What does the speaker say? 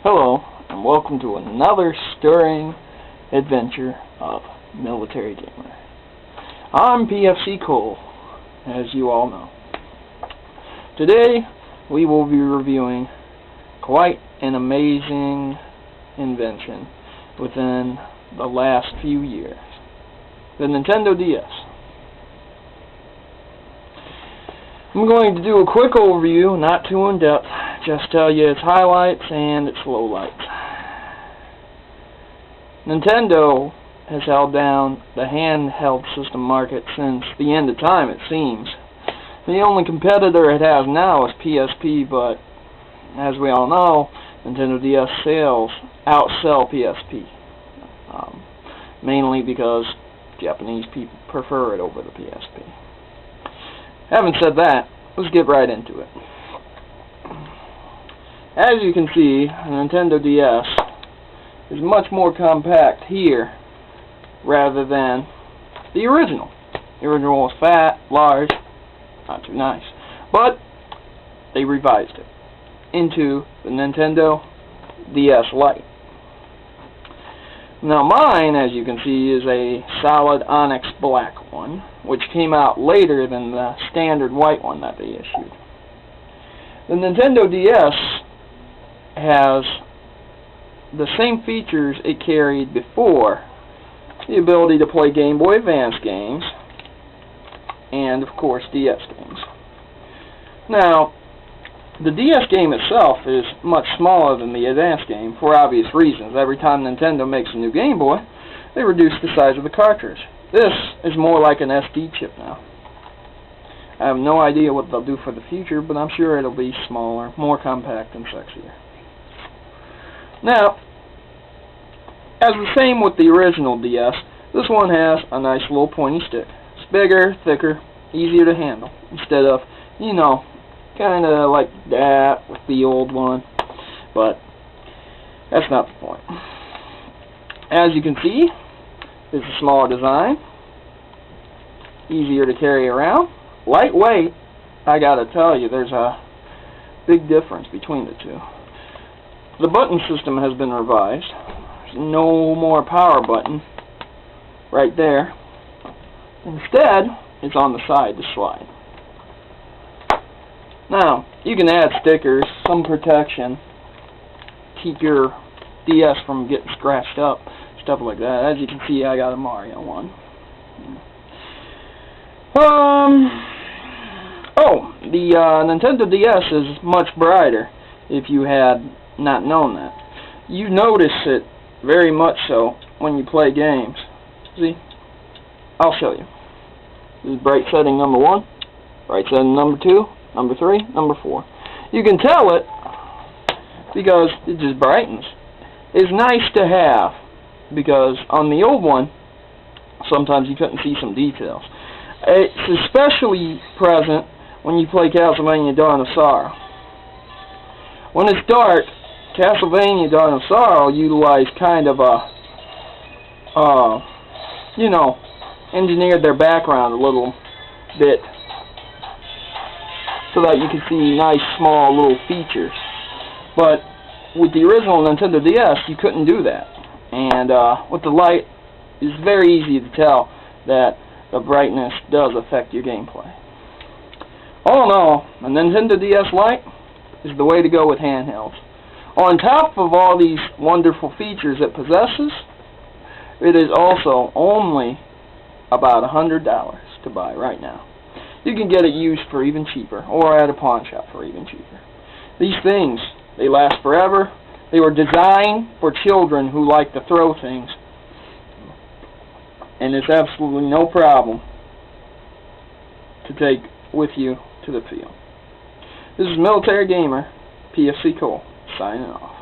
Hello, and welcome to another stirring adventure of Military Gamer. I'm PFC Cole, as you all know. Today, we will be reviewing quite an amazing invention within the last few years. The Nintendo DS. I'm going to do a quick overview, not too in-depth, just tell you its highlights and its lowlights. Nintendo has held down the handheld system market since the end of time, it seems. The only competitor it has now is PSP, but as we all know, Nintendo DS sales outsell PSP. Mainly because Japanese people prefer it over the PSP. Having said that, let's get right into it. As you can see, the Nintendo DS is much more compact here rather than the original. The original was fat, large, not too nice. But they revised it into the Nintendo DS Lite. Now mine, as you can see, is a solid onyx black one, which came out later than the standard white one that they issued. The Nintendo DS has the same features it carried before, the ability to play Game Boy Advance games, and of course DS games. Now, the DS game itself is much smaller than the Advance game for obvious reasons. Every time Nintendo makes a new Game Boy, they reduce the size of the cartridge. This is more like an SD chip now. I have no idea what they'll do for the future, but I'm sure it'll be smaller, more compact, and sexier. Now, as the same with the original DS, this one has a nice little pointy stick. It's bigger, thicker, easier to handle, instead of, you know, kind of like that with the old one, but that's not the point. As you can see, it's a smaller design, easier to carry around, lightweight. I gotta tell you, there's a big difference between the two. The button system has been revised. There's no more power button right there. Instead, it's on the side to slide. Now, you can add stickers, some protection, keep your DS from getting scratched up, stuff like that. As you can see, I got a Mario one. The Nintendo DS is much brighter, if you had not known that. You notice it very much so when you play games. See? I'll show you. This is bright setting number 1, bright setting number 2, number 3, number 4. You can tell it because it just brightens. It's nice to have because on the old one, sometimes you couldn't see some details. It's especially present when you play Castlevania Dawn of Sorrow. When it's dark, Castlevania Dawn of Sorrow utilized kind of a, engineered their background a little bit so that you can see nice, small, little features. But with the original Nintendo DS, you couldn't do that. And with the light, it's very easy to tell that the brightness does affect your gameplay. All in all, the Nintendo DS Lite is the way to go with handhelds. On top of all these wonderful features it possesses, it is also only about $100 to buy right now. You can get it used for even cheaper, or at a pawn shop for even cheaper. These things, they last forever. They were designed for children who like to throw things, and it's absolutely no problem to take with you to the field. This is Military Gamer, PFC Cole, signing off.